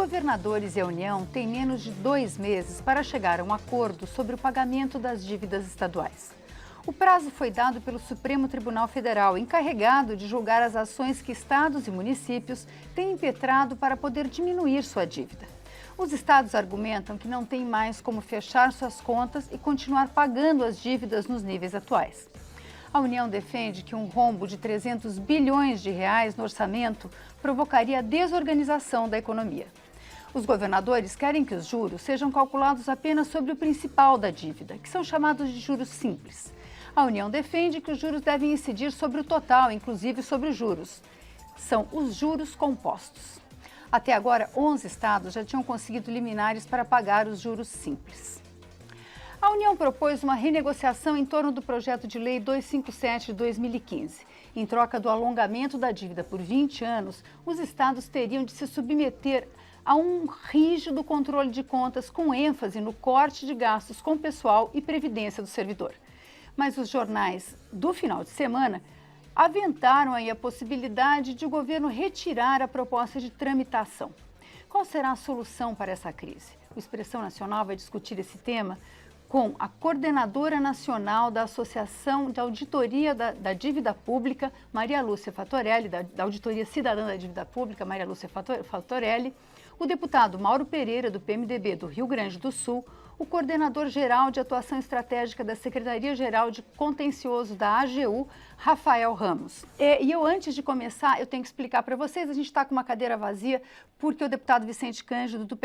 governadores e a União têm menos de 2 meses para chegar a um acordo sobre o pagamento das dívidas estaduais. O prazo foi dado pelo Supremo Tribunal Federal, encarregado de julgar as ações que estados e municípios têm impetrado para poder diminuir sua dívida. Os estados argumentam que não têm mais como fechar suas contas e continuar pagando as dívidas nos níveis atuais. A União defende que um rombo de 300 bilhões de reais no orçamento provocaria a desorganização da economia. Os governadores querem que os juros sejam calculados apenas sobre o principal da dívida, que são chamados de juros simples. A União defende que os juros devem incidir sobre o total, inclusive sobre os juros. São os juros compostos. Até agora, 11 estados já tinham conseguido liminares para pagar os juros simples. A União propôs uma renegociação em torno do projeto de lei 257 de 2015. Em troca do alongamento da dívida por 20 anos, os estados teriam de se submeter a um rígido controle de contas com ênfase no corte de gastos com pessoal e previdência do servidor. Mas os jornais do final de semana aventaram aí a possibilidade de o governo retirar a proposta de tramitação. Qual será a solução para essa crise? O Expressão Nacional vai discutir esse tema com a coordenadora nacional da Associação de Auditoria da Dívida Pública, Maria Lúcia Fattorelli, da Auditoria Cidadã da Dívida Pública, Maria Lúcia Fattorelli, o deputado Mauro Pereira, do PMDB do Rio Grande do Sul, o coordenador-geral de atuação estratégica da Secretaria-Geral de Contencioso da AGU, Rafael Ramos. E eu, antes de começar, eu tenho que explicar para vocês, a gente está com uma cadeira vazia, porque o deputado Vicente Cândido, do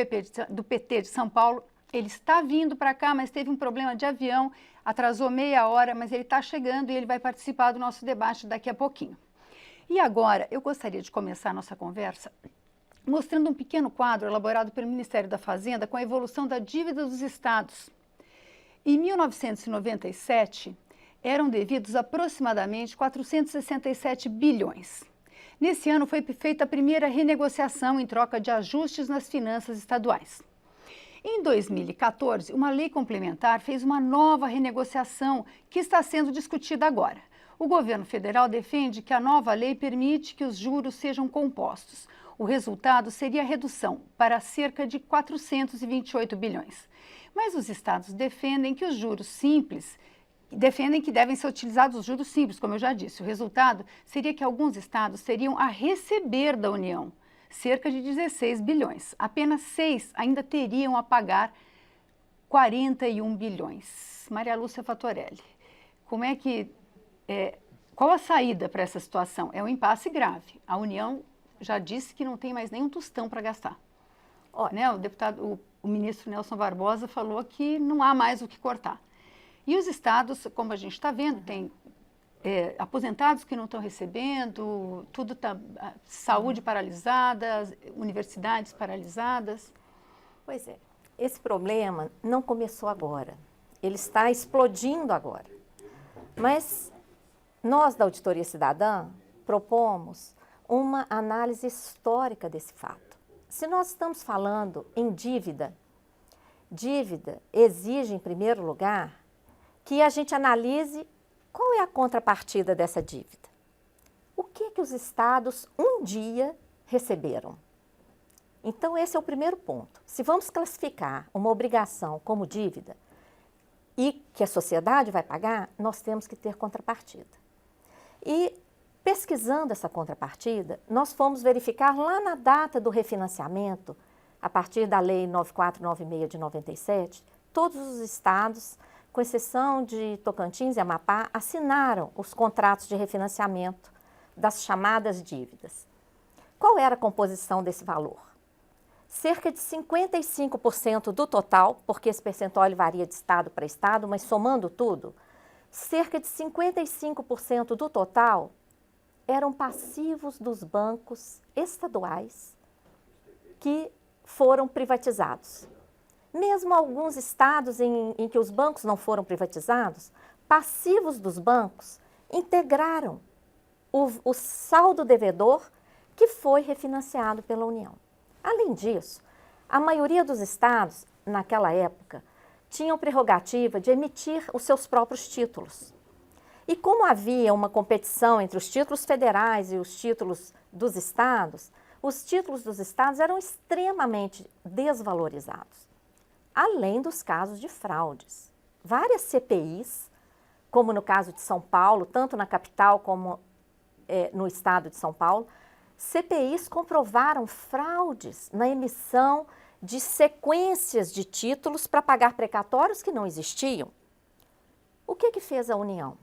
PT de São Paulo, ele está vindo para cá, mas teve um problema de avião, atrasou meia hora, mas ele está chegando e ele vai participar do nosso debate daqui a pouquinho. E agora, eu gostaria de começar a nossa conversa mostrando um pequeno quadro elaborado pelo Ministério da Fazenda com a evolução da dívida dos estados. Em 1997, eram devidos aproximadamente 467 bilhões. Nesse ano foi feita a primeira renegociação em troca de ajustes nas finanças estaduais. Em 2014, uma lei complementar fez uma nova renegociação que está sendo discutida agora. O governo federal defende que a nova lei permite que os juros sejam compostos. O resultado seria a redução para cerca de 428 bilhões. Mas os estados defendem que os juros simples, defendem que devem ser utilizados os juros simples, como eu já disse. O resultado seria que alguns estados teriam a receber da União cerca de 16 bilhões. Apenas 6 ainda teriam a pagar 41 bilhões. Maria Lúcia Fattorelli, qual a saída para essa situação? É um impasse grave. A União já disse que não tem mais nenhum tostão para gastar. Né? O ministro Nelson Barbosa falou que não há mais o que cortar. E os estados, como a gente está vendo, tem aposentados que não estão recebendo, tudo está, saúde paralisada, universidades paralisadas. Pois é, esse problema não começou agora, ele está explodindo agora. Mas nós da Auditoria Cidadã propomos uma análise histórica desse fato. Se nós estamos falando em dívida exige, em primeiro lugar, que a gente analise qual é a contrapartida dessa dívida. O que os estados um dia receberam? Então, esse é o primeiro ponto. Se vamos classificar uma obrigação como dívida e que a sociedade vai pagar, nós temos que ter contrapartida. E pesquisando essa contrapartida, nós fomos verificar lá na data do refinanciamento, a partir da Lei 9496 de 97, todos os estados, com exceção de Tocantins e Amapá, assinaram os contratos de refinanciamento das chamadas dívidas. Qual era a composição desse valor? Cerca de 55% do total, porque esse percentual varia de estado para estado, mas somando tudo, cerca de 55% do total eram passivos dos bancos estaduais que foram privatizados. Mesmo alguns estados em que os bancos não foram privatizados, passivos dos bancos integraram o saldo devedor que foi refinanciado pela União. Além disso, a maioria dos estados, naquela época, tinham prerrogativa de emitir os seus próprios títulos. E como havia uma competição entre os títulos federais e os títulos dos estados, os títulos dos estados eram extremamente desvalorizados, além dos casos de fraudes. Várias CPIs, como no caso de São Paulo, tanto na capital como no estado de São Paulo, CPIs comprovaram fraudes na emissão de sequências de títulos para pagar precatórios que não existiam. O que fez a União?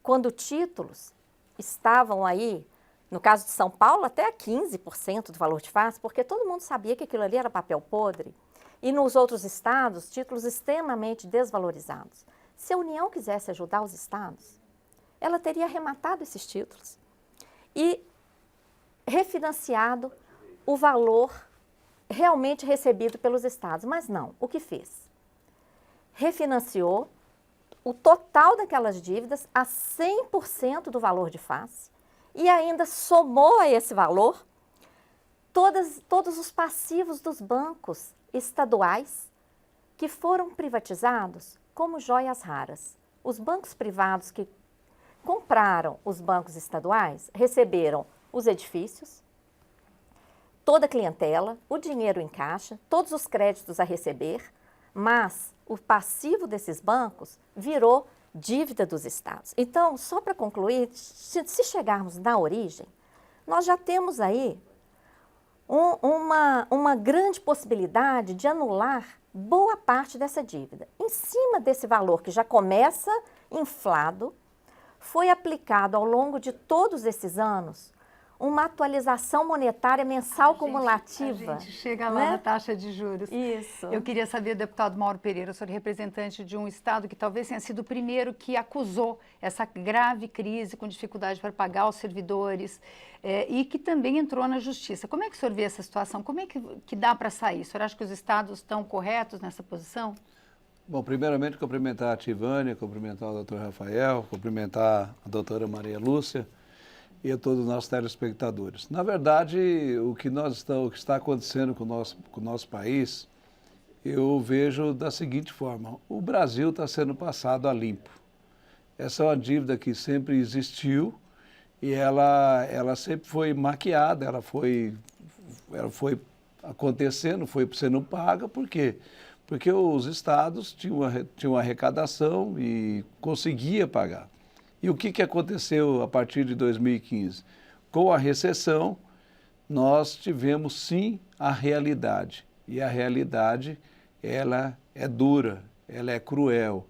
Quando títulos estavam aí, no caso de São Paulo, até 15% do valor de face, porque todo mundo sabia que aquilo ali era papel podre, e nos outros estados, títulos extremamente desvalorizados. Se a União quisesse ajudar os estados, ela teria arrematado esses títulos e refinanciado o valor realmente recebido pelos estados. Mas não, o que fez? Refinanciou o total daquelas dívidas a 100% do valor de face e ainda somou a esse valor todos os passivos dos bancos estaduais que foram privatizados como joias raras. Os bancos privados que compraram os bancos estaduais receberam os edifícios, toda a clientela, o dinheiro em caixa, todos os créditos a receber, mas o passivo desses bancos virou dívida dos estados. Então, só para concluir, se chegarmos na origem, nós já temos aí uma grande possibilidade de anular boa parte dessa dívida. Em cima desse valor que já começa inflado, foi aplicado ao longo de todos esses anos uma atualização monetária mensal cumulativa. A gente chega lá na taxa de juros. Isso. Eu queria saber, deputado Mauro Pereira, o senhor é representante de um estado que talvez tenha sido o primeiro que acusou essa grave crise com dificuldade para pagar os servidores e que também entrou na justiça. Como é que o senhor vê essa situação? Como é que dá para sair? O senhor acha que os estados estão corretos nessa posição? Bom, primeiramente cumprimentar a Tivânia, cumprimentar o doutor Rafael, cumprimentar a doutora Maria Lúcia e a todos os nossos telespectadores. Na verdade, o que está acontecendo com o nosso país, eu vejo da seguinte forma: o Brasil está sendo passado a limpo. Essa é uma dívida que sempre existiu e ela sempre foi maquiada, ela foi acontecendo, foi sendo paga. Por quê? Porque os estados tinham arrecadação e conseguia pagar. E o que aconteceu a partir de 2015? Com a recessão, nós tivemos sim a realidade. E a realidade, ela é dura, ela é cruel.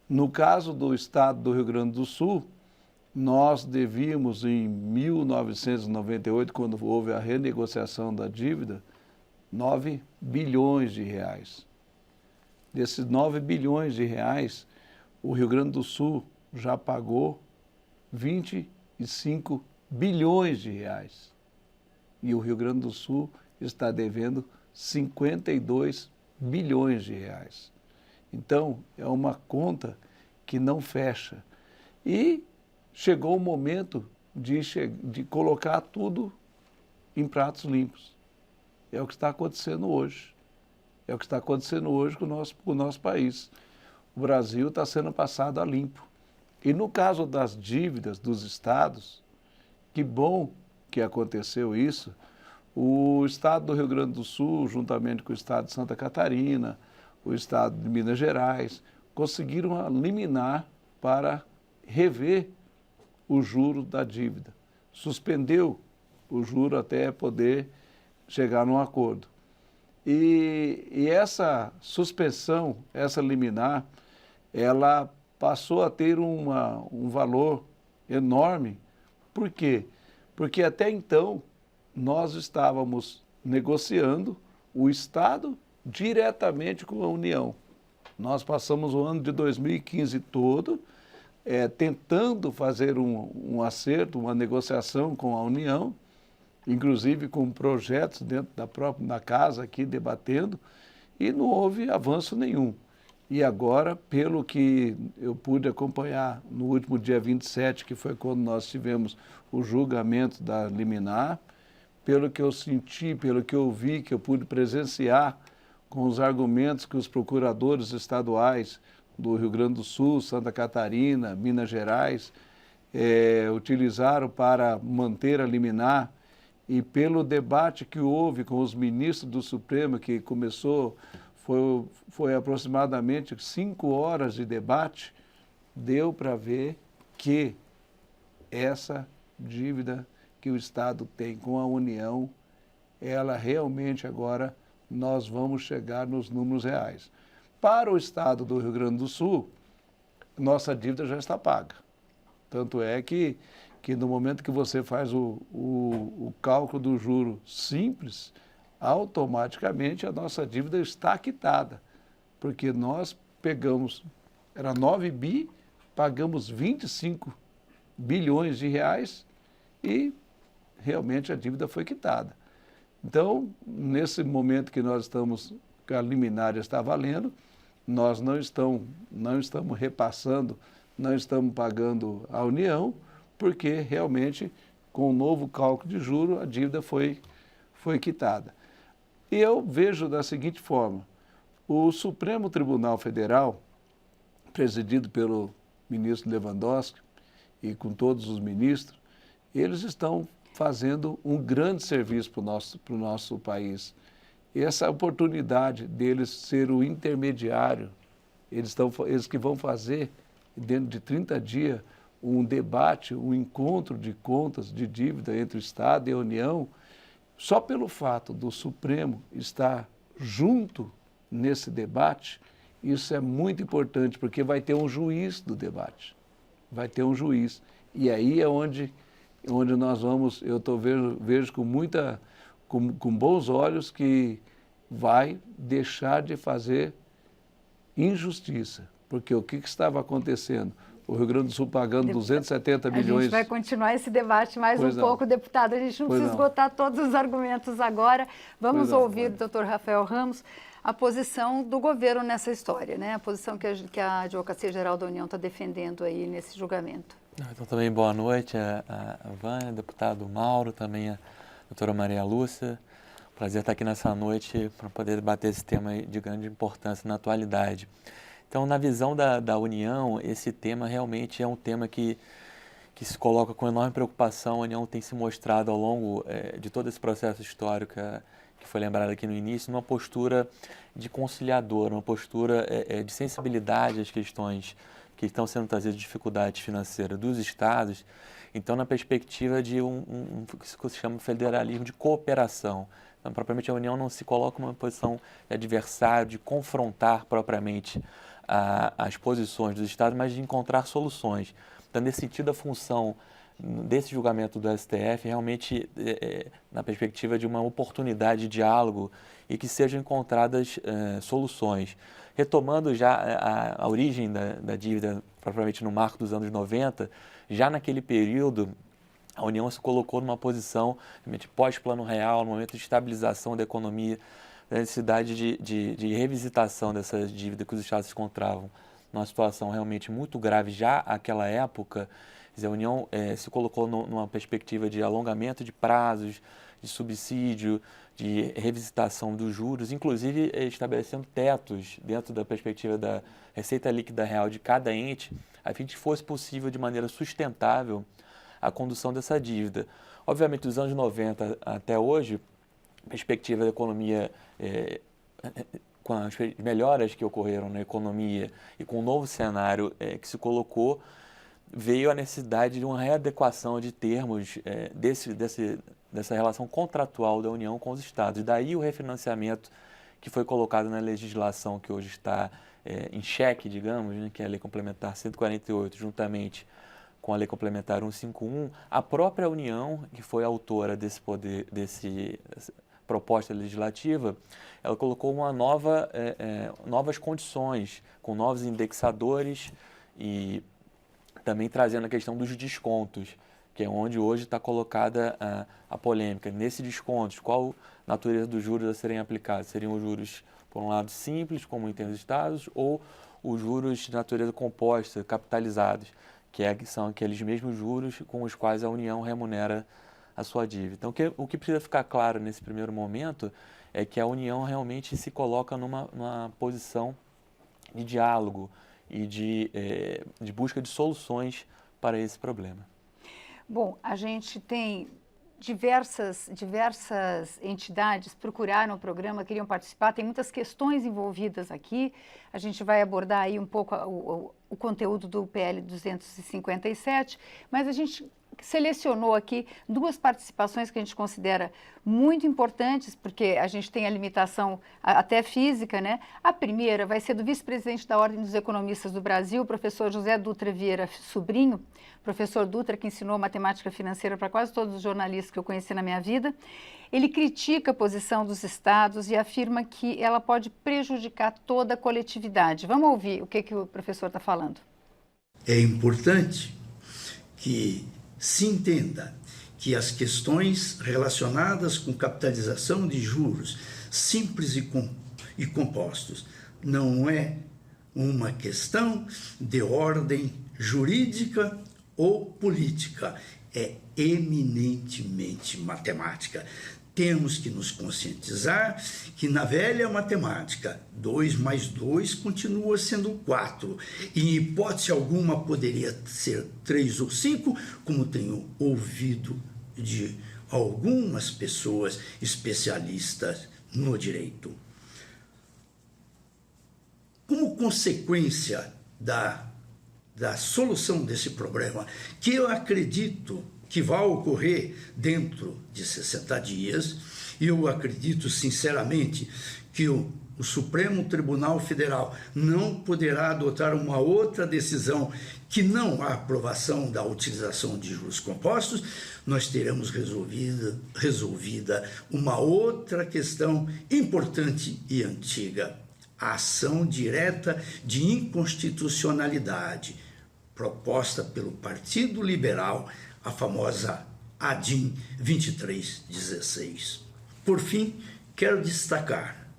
No caso do estado do Rio Grande do Sul, nós devíamos em 1998, quando houve a renegociação da dívida, 9 bilhões de reais. Desses 9 bilhões de reais, o Rio Grande do Sul já pagou 25 bilhões de reais. E o Rio Grande do Sul está devendo 52 bilhões de reais. Então, é uma conta que não fecha. E chegou o momento de colocar tudo em pratos limpos. É o que está acontecendo hoje. É o que está acontecendo hoje com o nosso país. O Brasil está sendo passado a limpo. E no caso das dívidas dos estados, que bom que aconteceu isso, o estado do Rio Grande do Sul, juntamente com o estado de Santa Catarina, o estado de Minas Gerais, conseguiram a liminar para rever o juro da dívida. Suspendeu o juro até poder chegar num acordo. E essa suspensão, essa liminar, ela passou a ter um valor enorme. Por quê? Porque até então nós estávamos negociando o Estado diretamente com a União. Nós passamos o ano de 2015 todo tentando fazer um acerto, uma negociação com a União, inclusive com projetos dentro da casa aqui debatendo, e não houve avanço nenhum. E agora, pelo que eu pude acompanhar no último dia 27, que foi quando nós tivemos o julgamento da liminar, pelo que eu senti, pelo que eu vi, que eu pude presenciar com os argumentos que os procuradores estaduais do Rio Grande do Sul, Santa Catarina, Minas Gerais, utilizaram para manter a liminar, e pelo debate que houve com os ministros do Supremo, que começou, foi aproximadamente 5 horas de debate, deu para ver que essa dívida que o Estado tem com a União, ela realmente agora nós vamos chegar nos números reais. Para o Estado do Rio Grande do Sul, nossa dívida já está paga. Tanto é que no momento que você faz o cálculo do juro simples, automaticamente a nossa dívida está quitada, porque nós pegamos, era 9 bi, pagamos 25 bilhões de reais e realmente a dívida foi quitada. Então, nesse momento que nós estamos, que a liminar está valendo, nós não estamos repassando, não estamos pagando à União, porque realmente, com o novo cálculo de juros, a dívida foi quitada. E eu vejo da seguinte forma, o Supremo Tribunal Federal, presidido pelo ministro Lewandowski e com todos os ministros, eles estão fazendo um grande serviço para o nosso país. E essa oportunidade deles ser o intermediário, eles que vão fazer, dentro de 30 dias, um debate, um encontro de contas de dívida entre o Estado e a União, só pelo fato do Supremo estar junto nesse debate, isso é muito importante, porque vai ter um juiz do debate, vai ter um juiz. E aí é onde nós vamos, vejo com bons olhos que vai deixar de fazer injustiça, porque o que estava acontecendo? O Rio Grande do Sul pagando 270 bilhões. A gente vai continuar esse debate mais um pouco, deputado. A gente não precisa esgotar todos os argumentos agora. Vamos ouvir do Dr. Rafael Ramos a posição do governo nessa história, né? A posição que a Advocacia Geral da União está defendendo aí nesse julgamento. Então, também boa noite a Vânia, deputado Mauro, também a doutora Maria Lúcia. Prazer estar aqui nessa noite para poder debater esse tema de grande importância na atualidade. Então, na visão da União, esse tema realmente é um tema que se coloca com enorme preocupação. A União tem se mostrado ao longo de todo esse processo histórico que foi lembrado aqui no início, numa postura de conciliador, uma postura de sensibilidade às questões que estão sendo trazidas de dificuldades financeiras dos estados. Então, na perspectiva de um que se chama federalismo de cooperação. Então, propriamente, a União não se coloca numa posição de adversário, de confrontar propriamente as posições dos estados, mas de encontrar soluções. Então, nesse sentido, a função desse julgamento do STF realmente na perspectiva de uma oportunidade de diálogo e que sejam encontradas soluções. Retomando já a origem da dívida, propriamente no marco dos anos 90, já naquele período, a União se colocou numa posição realmente pós-plano real, no momento de estabilização da economia, da necessidade de revisitação dessa dívida que os estados se encontravam numa situação realmente muito grave já naquela época. Quer dizer, a União se colocou numa perspectiva de alongamento de prazos, de subsídio, de revisitação dos juros, inclusive estabelecendo tetos dentro da perspectiva da receita líquida real de cada ente, a fim de que fosse possível de maneira sustentável a condução dessa dívida. Obviamente, dos anos 90 até hoje, a perspectiva da economia, com as melhoras que ocorreram na economia e com o novo cenário que se colocou, veio a necessidade de uma readequação de termos dessa relação contratual da União com os estados. Daí o refinanciamento que foi colocado na legislação que hoje está em xeque, digamos, né, que é a Lei Complementar 148, juntamente com a Lei Complementar 151, a própria União, que foi autora dessa proposta legislativa, ela colocou novas condições, com novos indexadores e também trazendo a questão dos descontos, que é onde hoje está colocada a polêmica. Nesses descontos, qual natureza dos juros a serem aplicados? Seriam os juros, por um lado, simples, como tem os estados, ou os juros de natureza composta, capitalizados, que são aqueles mesmos juros com os quais a União remunera a sua dívida. Então, o que precisa ficar claro nesse primeiro momento é que a União realmente se coloca numa posição de diálogo e de busca de soluções para esse problema. Bom, a gente tem diversas entidades procuraram o programa, queriam participar, tem muitas questões envolvidas aqui. A gente vai abordar aí um pouco o conteúdo do PL 257, mas a gente selecionou aqui 2 participações que a gente considera muito importantes, porque a gente tem a limitação até física, né? A primeira vai ser do vice-presidente da Ordem dos Economistas do Brasil, o professor José Dutra Vieira Sobrinho, professor Dutra que ensinou matemática financeira para quase todos os jornalistas que eu conheci na minha vida. Ele critica a posição dos estados e afirma que ela pode prejudicar toda a coletividade. Vamos ouvir o que o professor está falando. É importante que se entenda que as questões relacionadas com capitalização de juros simples e compostos não é uma questão de ordem jurídica ou política, é eminentemente matemática. Temos que nos conscientizar que na velha matemática, 2 mais 2 continua sendo 4. E em hipótese alguma poderia ser 3 ou 5, como tenho ouvido de algumas pessoas especialistas no direito. Como consequência da solução desse problema, que eu acredito que vai ocorrer dentro de 60 dias, e eu acredito sinceramente que o Supremo Tribunal Federal não poderá adotar uma outra decisão que não a aprovação da utilização de juros compostos, nós teremos resolvida uma outra questão importante e antiga, a ação direta de inconstitucionalidade, proposta pelo Partido Liberal, a famosa ADIM 2316. Por fim, quero destacar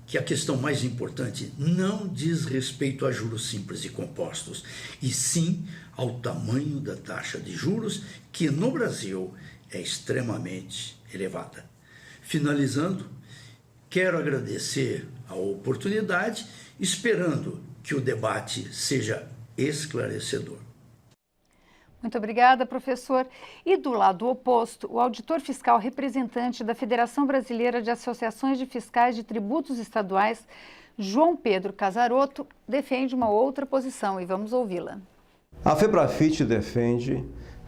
que a questão mais importante não diz respeito a juros simples e compostos, e sim ao tamanho da taxa de juros, que no Brasil é extremamente elevada. Finalizando, quero agradecer a oportunidade, esperando que o debate seja esclarecedor. Muito obrigada, professor. E do lado oposto, o auditor fiscal representante da Federação Brasileira de Associações de Fiscais de Tributos Estaduais, João Pedro Casarotto, defende uma outra posição e vamos ouvi-la. A FEBRAFIT defende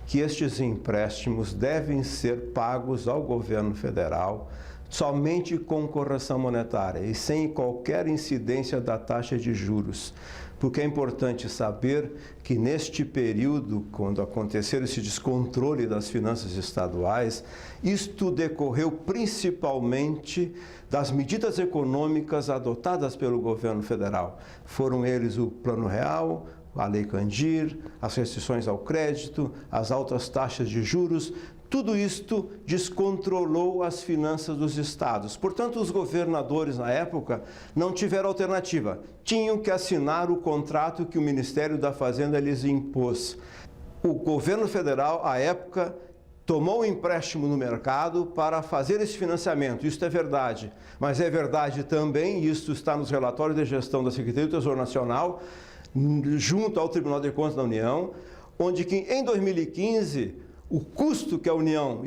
que estes empréstimos devem ser pagos ao governo federal somente com correção monetária e sem qualquer incidência da taxa de juros. Porque é importante saber que neste período, quando aconteceu esse descontrole das finanças estaduais, isto decorreu principalmente das medidas econômicas adotadas pelo governo federal. Foram eles o Plano Real, a Lei Candir, as restrições ao crédito, as altas taxas de juros. Tudo isto descontrolou as finanças dos estados. Portanto, os governadores, na época, não tiveram alternativa. Tinham que assinar o contrato que o Ministério da Fazenda lhes impôs. O governo federal, à época, tomou um empréstimo no mercado para fazer esse financiamento. Isso é verdade. Mas é verdade também, e isso está nos relatórios de gestão da Secretaria do Tesouro Nacional, junto ao Tribunal de Contas da União, onde que em 2015... o custo que a União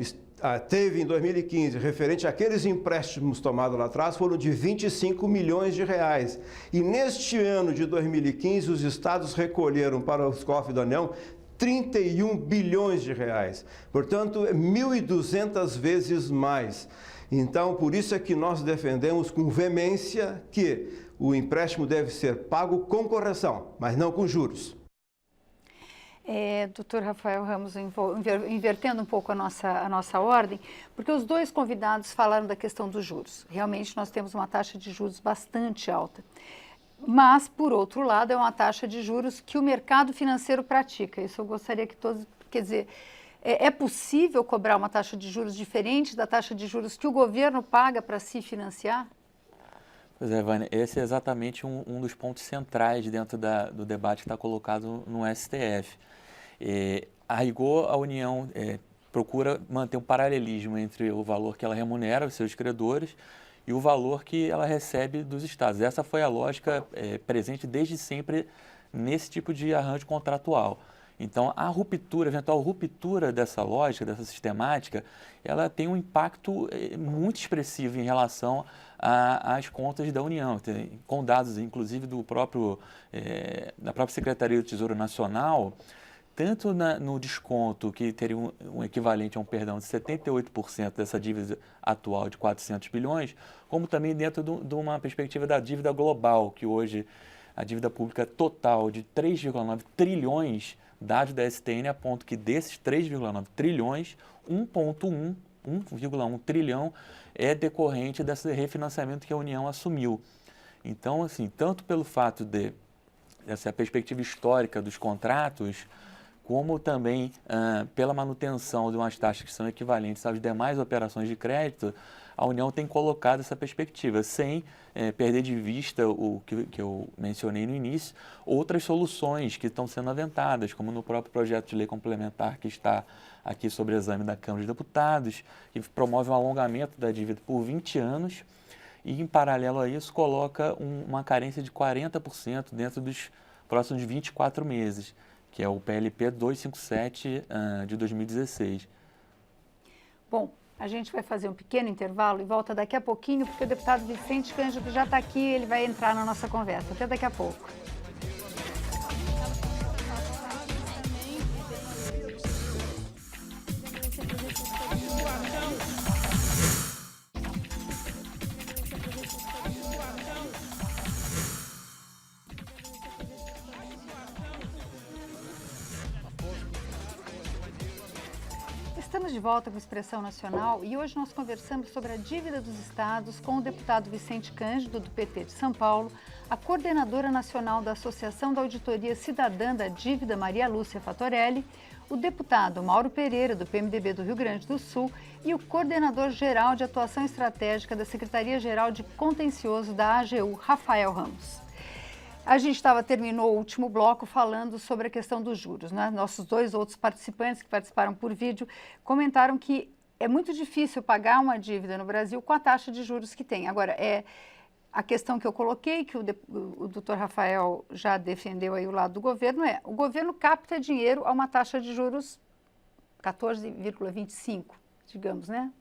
teve em 2015, referente àqueles empréstimos tomados lá atrás, foram de 25 milhões de reais. E neste ano de 2015, os estados recolheram para os cofres da União 31 bilhões de reais. Portanto, 1.200 vezes mais. Então, por isso é que nós defendemos com veemência que o empréstimo deve ser pago com correção, mas não com juros. Doutor Rafael Ramos, invertendo um pouco a nossa ordem, porque os dois convidados falaram da questão dos juros. Realmente nós temos uma taxa de juros bastante alta. Mas, por outro lado, é uma taxa de juros que o mercado financeiro pratica. Isso eu gostaria que todos... Quer dizer, é possível cobrar uma taxa de juros diferente da taxa de juros que o governo paga para se financiar? Pois é, Vânia, esse é exatamente um dos pontos centrais dentro do debate que está colocado no STF. A rigor, a União procura manter um paralelismo entre o valor que ela remunera os seus credores e o valor que ela recebe dos estados. Essa foi a lógica presente desde sempre nesse tipo de arranjo contratual. Então, a ruptura, a eventual ruptura dessa lógica, dessa sistemática, ela tem um impacto muito expressivo em relação às contas da União, com dados, inclusive, da própria Secretaria do Tesouro Nacional, tanto no desconto, que teria um equivalente a um perdão de 78% dessa dívida atual de 400 bilhões, como também dentro de uma perspectiva da dívida global, que hoje a dívida pública total de 3,9 trilhões, dados da STN apontam que desses 3,9 trilhões, 1,1 trilhão é decorrente desse refinanciamento que a União assumiu. Então, assim, tanto pelo fato dessa perspectiva histórica dos contratos, como também pela manutenção de umas taxas que são equivalentes às demais operações de crédito, a União tem colocado essa perspectiva, sem perder de vista o que eu mencionei no início, outras soluções que estão sendo aventadas, como no próprio projeto de lei complementar que está aqui sobre exame da Câmara dos Deputados, que promove um alongamento da dívida por 20 anos e, em paralelo a isso, coloca uma carência de 40% dentro dos próximos 24 meses, que é o PLP 257 de 2016. Bom, a gente vai fazer um pequeno intervalo e volta daqui a pouquinho, porque o deputado Vicente Cândido já está aqui e ele vai entrar na nossa conversa. Até daqui a pouco. Estamos de volta com Expressão Nacional e hoje nós conversamos sobre a dívida dos estados com o deputado Vicente Cândido, do PT de São Paulo, a coordenadora nacional da Associação da Auditoria Cidadã da Dívida, Maria Lúcia Fatorelli, o deputado Mauro Pereira, do PMDB do Rio Grande do Sul, e o coordenador geral de atuação estratégica da Secretaria-Geral de Contencioso da AGU, Rafael Ramos. A gente terminou o último bloco falando sobre a questão dos juros, né? Nossos dois outros participantes que participaram por vídeo comentaram que é muito difícil pagar uma dívida no Brasil com a taxa de juros que tem. Agora, a questão que eu coloquei, que o doutor Rafael já defendeu aí o lado do governo, o governo capta dinheiro a uma taxa de juros 14,25, digamos, né?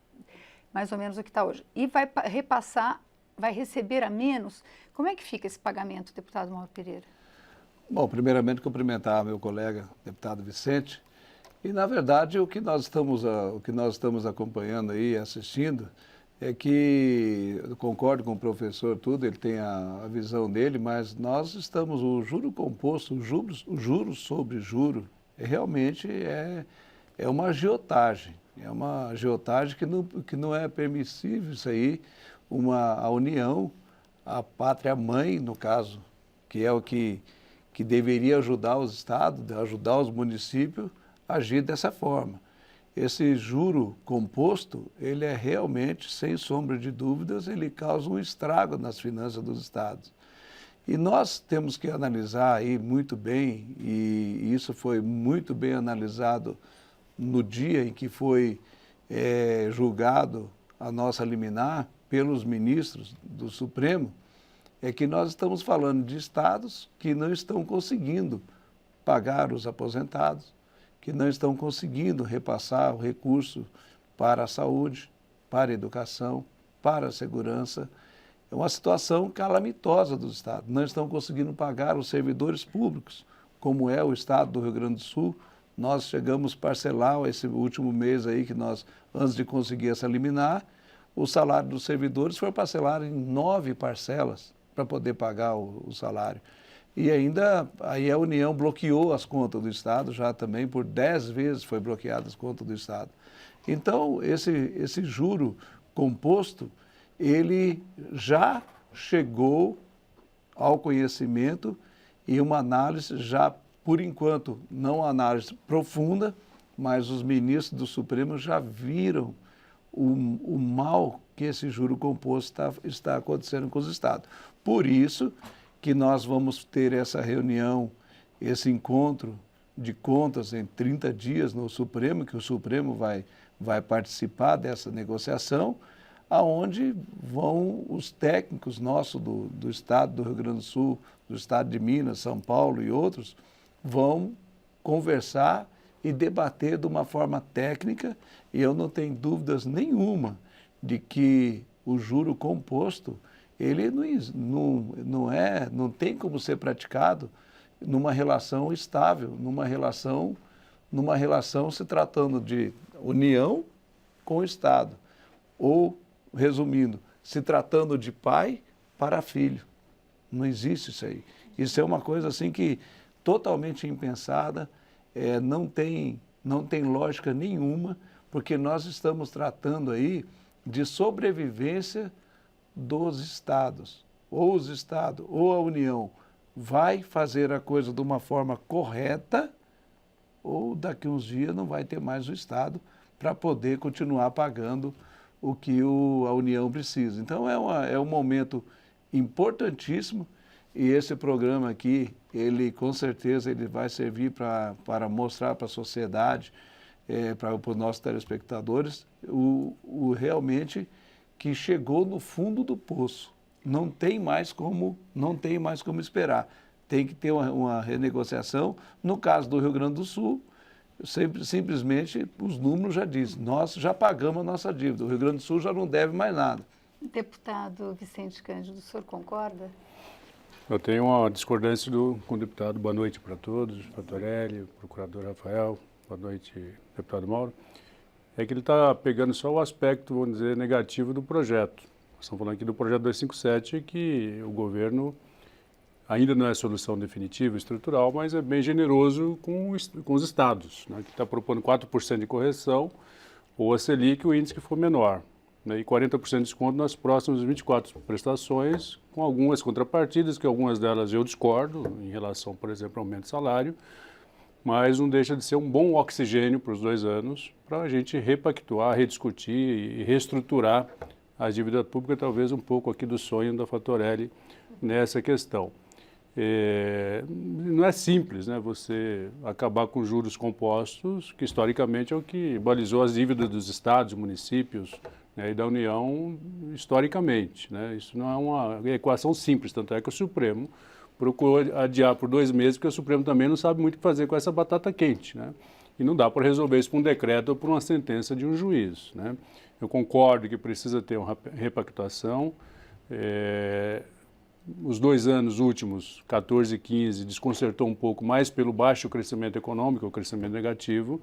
Mais ou menos o que está hoje. E vai repassar, vai receber a menos. Como é que fica esse pagamento, deputado Mauro Pereira? Bom, primeiramente cumprimentar meu colega, deputado Vicente. E, na verdade, o que nós estamos acompanhando aí, assistindo, é que, eu concordo com o professor, ele tem a visão dele, mas nós estamos, o juro composto, o juros sobre juro, realmente é uma agiotagem. É uma agiotagem que não é permissível isso aí, a União, a pátria-mãe, no caso, que é o que deveria ajudar os estados, ajudar os municípios a agir dessa forma. Esse juro composto, ele é realmente, sem sombra de dúvidas, ele causa um estrago nas finanças dos estados. E nós temos que analisar aí muito bem, e isso foi muito bem analisado no dia em que foi julgado a nossa liminar pelos ministros do Supremo, é que nós estamos falando de estados que não estão conseguindo pagar os aposentados, que não estão conseguindo repassar o recurso para a saúde, para a educação, para a segurança. É uma situação calamitosa dos estados. Não estão conseguindo pagar os servidores públicos, como é o estado do Rio Grande do Sul. Nós chegamos a parcelar esse último mês aí, que nós, antes de conseguir essa liminar, o salário dos servidores foi parcelado em 9 parcelas para poder pagar o salário. E ainda, aí a União bloqueou as contas do Estado, já também por 10 vezes foi bloqueada as contas do Estado. Então, esse juro composto, ele já chegou ao conhecimento e uma análise já, por enquanto, não uma análise profunda, mas os ministros do Supremo já viram o mal que esse juro composto está acontecendo com os estados. Por isso que nós vamos ter essa reunião, esse encontro de contas em 30 dias no Supremo, que o Supremo vai participar dessa negociação, aonde vão os técnicos nossos do estado do Rio Grande do Sul, do estado de Minas, São Paulo e outros, vão conversar e debater de uma forma técnica, e eu não tenho dúvidas nenhuma de que o juro composto, ele não tem como ser praticado numa relação estável, numa relação se tratando de união com o Estado, ou, resumindo, se tratando de pai para filho. Não existe isso aí. Isso é uma coisa assim que totalmente impensada, não tem lógica nenhuma, porque nós estamos tratando aí de sobrevivência dos estados. Ou os estados, ou a União vai fazer a coisa de uma forma correta, ou daqui uns dias não vai ter mais o Estado para poder continuar pagando o que a União precisa. Então é um momento importantíssimo, e esse programa aqui, ele com certeza ele vai servir para mostrar para a sociedade, para os nossos telespectadores, realmente que chegou no fundo do poço. Não tem mais como esperar. Tem que ter uma renegociação. No caso do Rio Grande do Sul, simplesmente os números já dizem, nós já pagamos a nossa dívida, o Rio Grande do Sul já não deve mais nada. Deputado Vicente Cândido, o senhor concorda? Eu tenho uma discordância com o deputado. Boa noite para todos, Fatorelli, procurador Rafael, boa noite, deputado Mauro. É que ele está pegando só o aspecto, vamos dizer, negativo do projeto. Estamos falando aqui do projeto 257, que o governo ainda não é solução definitiva, estrutural, mas é bem generoso com os estados, né, que está propondo 4% de correção, ou a Selic, o índice que for menor, né, e 40% de desconto nas próximas 24 prestações, com algumas contrapartidas, que algumas delas eu discordo, em relação, por exemplo, ao aumento de salário, mas não deixa de ser um bom oxigênio para os 2 anos, para a gente repactuar, rediscutir e reestruturar a dívida pública, talvez um pouco aqui do sonho da Fatorelli nessa questão. Não é simples, né, você acabar com juros compostos, que historicamente é o que balizou as dívidas dos estados, municípios, né, e da União historicamente, né. Isso não é uma equação simples, tanto é que o Supremo procurou adiar por 2 meses, porque o Supremo também não sabe muito o que fazer com essa batata quente, né, e não dá para resolver isso por um decreto ou por uma sentença de um juiz, né. Eu concordo que precisa ter uma repactuação. Os 2 anos últimos, 14 e 15, desconcertou um pouco mais pelo baixo crescimento econômico, o crescimento negativo,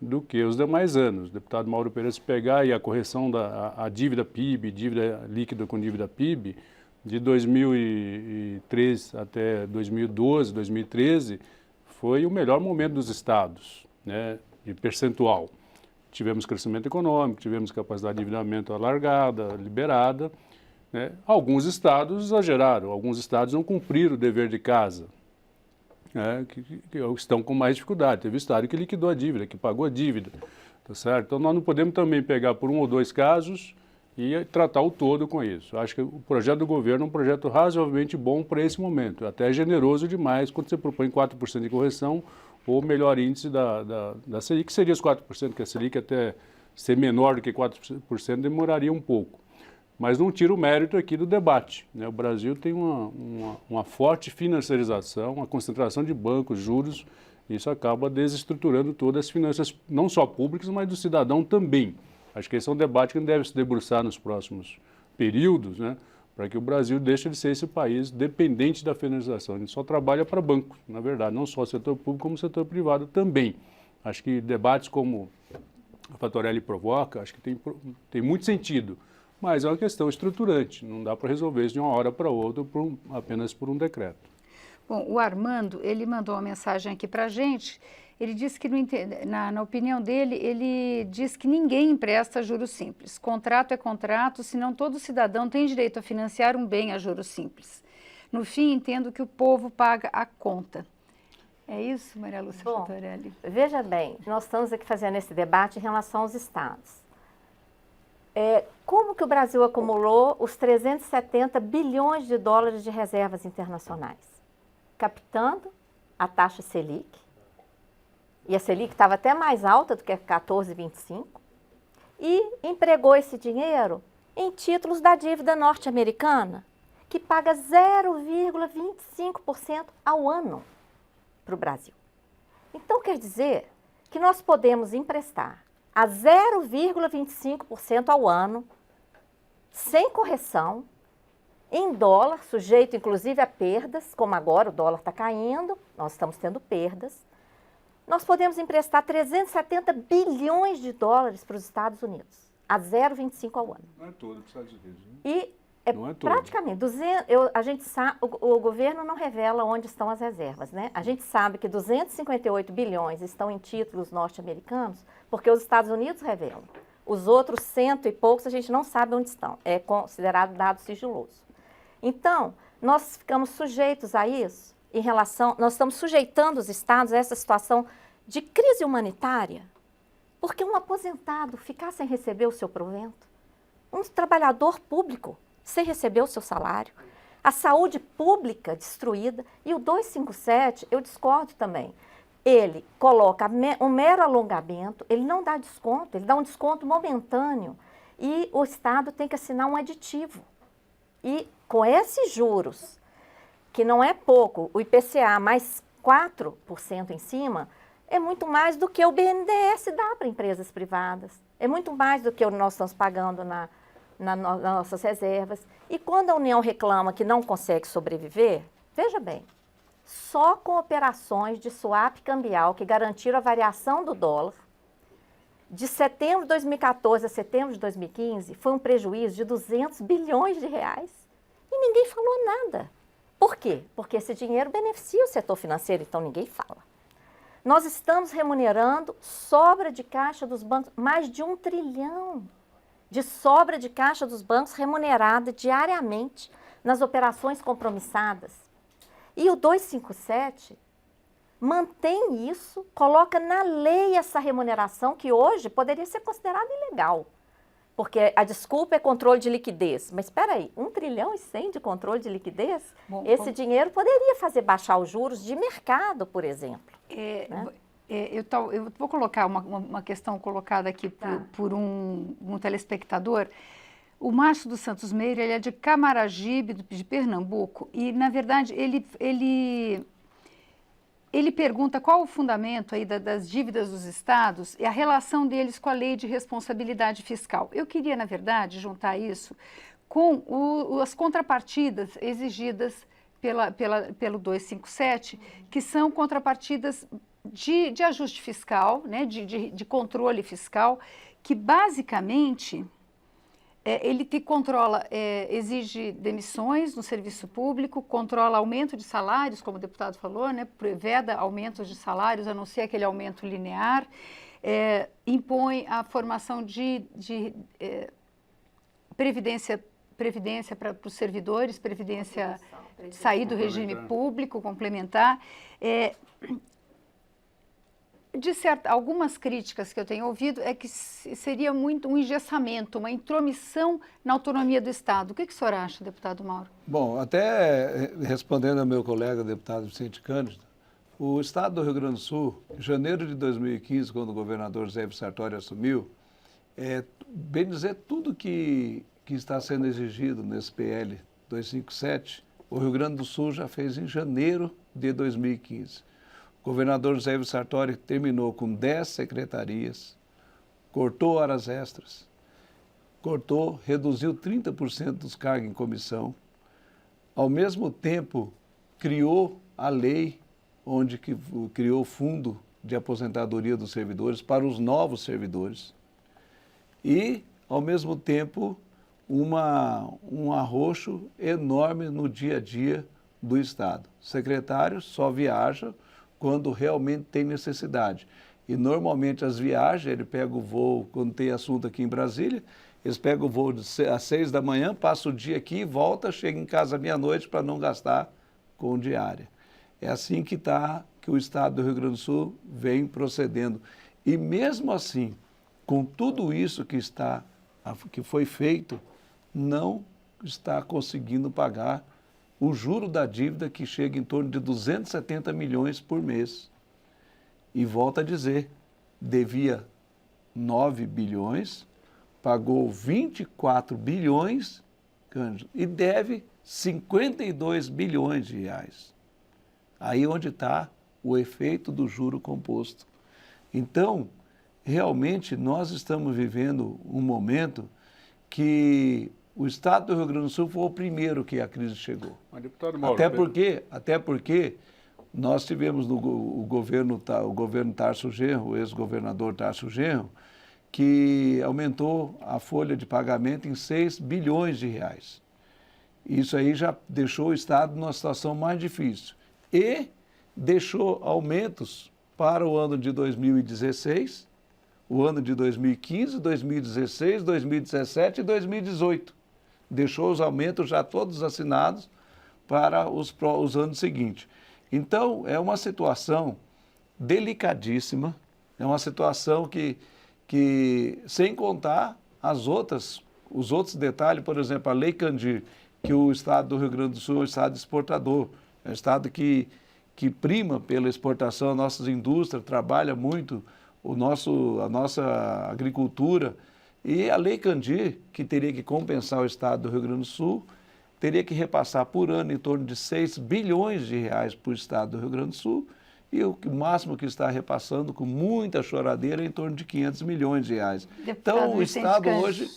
do que os demais anos. O deputado Mauro Pereira, se pegar aí a correção da dívida PIB, dívida líquida com dívida PIB, de 2003 até 2012, 2013, foi o melhor momento dos estados, né, de percentual. Tivemos crescimento econômico, tivemos capacidade de endividamento alargada, liberada, né? Alguns estados exageraram, alguns estados não cumpriram o dever de casa, né? que estão com mais dificuldade. Teve estado que liquidou a dívida, que pagou a dívida, tá certo? Então nós não podemos também pegar por 1 ou 2 casos e tratar o todo com isso. Acho que o projeto do governo é um projeto razoavelmente bom para esse momento, até generoso demais quando você propõe 4% de correção ou melhor índice da Selic, que seria os 4%, que a Selic até ser menor do que 4% demoraria um pouco. Mas não tira o mérito aqui do debate, né? O Brasil tem uma forte financiarização, uma concentração de bancos, juros, e isso acaba desestruturando todas as finanças, não só públicas, mas do cidadão também. Acho que esse é um debate que deve se debruçar nos próximos períodos, né? Para que o Brasil deixe de ser esse país dependente da financiarização. A gente só trabalha para bancos, na verdade, não só o setor público, como o setor privado também. Acho que debates como a Fatorelli provoca, acho que tem muito sentido, mas é uma questão estruturante, não dá para resolver isso de uma hora para outra apenas por um decreto. Bom, o Armando, ele mandou uma mensagem aqui para a gente. Ele disse que, na opinião dele, ele diz que ninguém empresta a juros simples. Contrato é contrato, senão todo cidadão tem direito a financiar um bem a juros simples. No fim, entendo que o povo paga a conta. É isso, Maria Lúcia Fatorelli? Veja bem, nós estamos aqui fazendo esse debate em relação aos estados. Como que o Brasil acumulou os 370 bilhões de dólares de reservas internacionais? Captando a taxa Selic, e a Selic estava até mais alta do que 14,25, e empregou esse dinheiro em títulos da dívida norte-americana, que paga 0,25% ao ano para o Brasil. Então, quer dizer que nós podemos emprestar a 0,25% ao ano, sem correção, em dólar, sujeito inclusive a perdas, como agora o dólar está caindo, nós estamos tendo perdas. Nós podemos emprestar 370 bilhões de dólares para os Estados Unidos, a 0,25% ao ano. Não é todo para os Estados Unidos. Né? E Não é todo. praticamente, a gente sabe, o governo não revela onde estão as reservas, né? A gente sabe que 258 bilhões estão em títulos norte-americanos, porque os Estados Unidos revelam. Os outros 100 e poucos a gente não sabe onde estão, é considerado dado sigiloso. Então, nós ficamos sujeitos a isso, nós estamos sujeitando os estados a essa situação de crise humanitária, porque um aposentado ficar sem receber o seu provento, um trabalhador público sem receber o seu salário, a saúde pública destruída, e o 257, eu discordo também. Ele coloca um mero alongamento, ele não dá desconto, ele dá um desconto momentâneo, e o Estado tem que assinar um aditivo. E com esses juros, que não é pouco, o IPCA mais 4% em cima, é muito mais do que o BNDES dá para empresas privadas. É muito mais do que nós estamos pagando nas nossas reservas. E quando a União reclama que não consegue sobreviver, veja bem, só com operações de swap cambial que garantiram a variação do dólar, de setembro de 2014 a setembro de 2015, foi um prejuízo de 200 bilhões de reais. E ninguém falou nada. Por quê? Porque esse dinheiro beneficia o setor financeiro, então ninguém fala. Nós estamos remunerando sobra de caixa dos bancos, mais de 1 trilhão de sobra de caixa dos bancos remunerada diariamente nas operações compromissadas. E o 257 mantém isso, coloca na lei essa remuneração que hoje poderia ser considerada ilegal. Porque a desculpa é controle de liquidez. Mas espera aí, 1 trilhão e 100 de controle de liquidez? Esse dinheiro poderia fazer baixar os juros de mercado, por exemplo. Né? Eu vou colocar uma questão colocada aqui por um telespectador. O Márcio dos Santos Meira, ele é de Camaragibe, de Pernambuco, e, na verdade, ele pergunta qual o fundamento aí das dívidas dos estados e a relação deles com a lei de responsabilidade fiscal. Eu queria, na verdade, juntar isso com as contrapartidas exigidas pelo 257, que são contrapartidas de ajuste fiscal, né, de controle fiscal, que basicamente ele controla, exige demissões no serviço público, controla aumento de salários, como o deputado falou, né, veda aumentos de salários, a não ser aquele aumento linear, impõe a formação de previdência para os servidores, previdência sair do regime público, complementar. Algumas críticas que eu tenho ouvido é que seria muito um engessamento, uma intromissão na autonomia do Estado. O que o senhor acha, deputado Mauro? Bom, até respondendo ao meu colega, deputado Vicente Cândido, o Estado do Rio Grande do Sul, em janeiro de 2015, quando o governador José Sartori assumiu, bem dizer, tudo que está sendo exigido nesse PL 257, o Rio Grande do Sul já fez em janeiro de 2015. O governador José Sartori terminou com 10 secretarias, cortou horas extras, reduziu 30% dos cargos em comissão, ao mesmo tempo criou a lei onde criou o fundo de aposentadoria dos servidores para os novos servidores e, ao mesmo tempo, um arroxo enorme no dia a dia do Estado. O secretário só viaja quando realmente tem necessidade. E normalmente as viagens, ele pega o voo, quando tem assunto aqui em Brasília, eles pegam o voo às 6 da manhã, passa o dia aqui, volta, chega em casa meia-noite para não gastar com diária. É assim que o Estado do Rio Grande do Sul vem procedendo. E mesmo assim, com tudo isso que foi feito, não está conseguindo pagar o juro da dívida, que chega em torno de 270 milhões por mês. E volta a dizer, devia 9 bilhões, pagou 24 bilhões e deve 52 bilhões de reais. Aí onde está o efeito do juro composto. Então, realmente, nós estamos vivendo um momento que o Estado do Rio Grande do Sul foi o primeiro que a crise chegou. Mas, deputado Mauro, Até porque nós tivemos o governo Tarso Genro, o ex-governador Tarso Genro, que aumentou a folha de pagamento em 6 bilhões de reais. Isso aí já deixou o Estado numa situação mais difícil. E deixou aumentos para o ano de 2016, o ano de 2015, 2016, 2017 e 2018. Deixou os aumentos já todos assinados para os anos seguintes. Então, é uma situação delicadíssima, é uma situação que sem contar os outros detalhes, por exemplo, a Lei Candir, que o Estado do Rio Grande do Sul é um Estado exportador, é um Estado que prima pela exportação, as nossas indústrias, trabalha muito a nossa agricultura, e a Lei Candir, que teria que compensar o Estado do Rio Grande do Sul, teria que repassar por ano em torno de 6 bilhões de reais para o Estado do Rio Grande do Sul, e o máximo que está repassando com muita choradeira é em torno de 500 milhões de reais. Então, o Estado hoje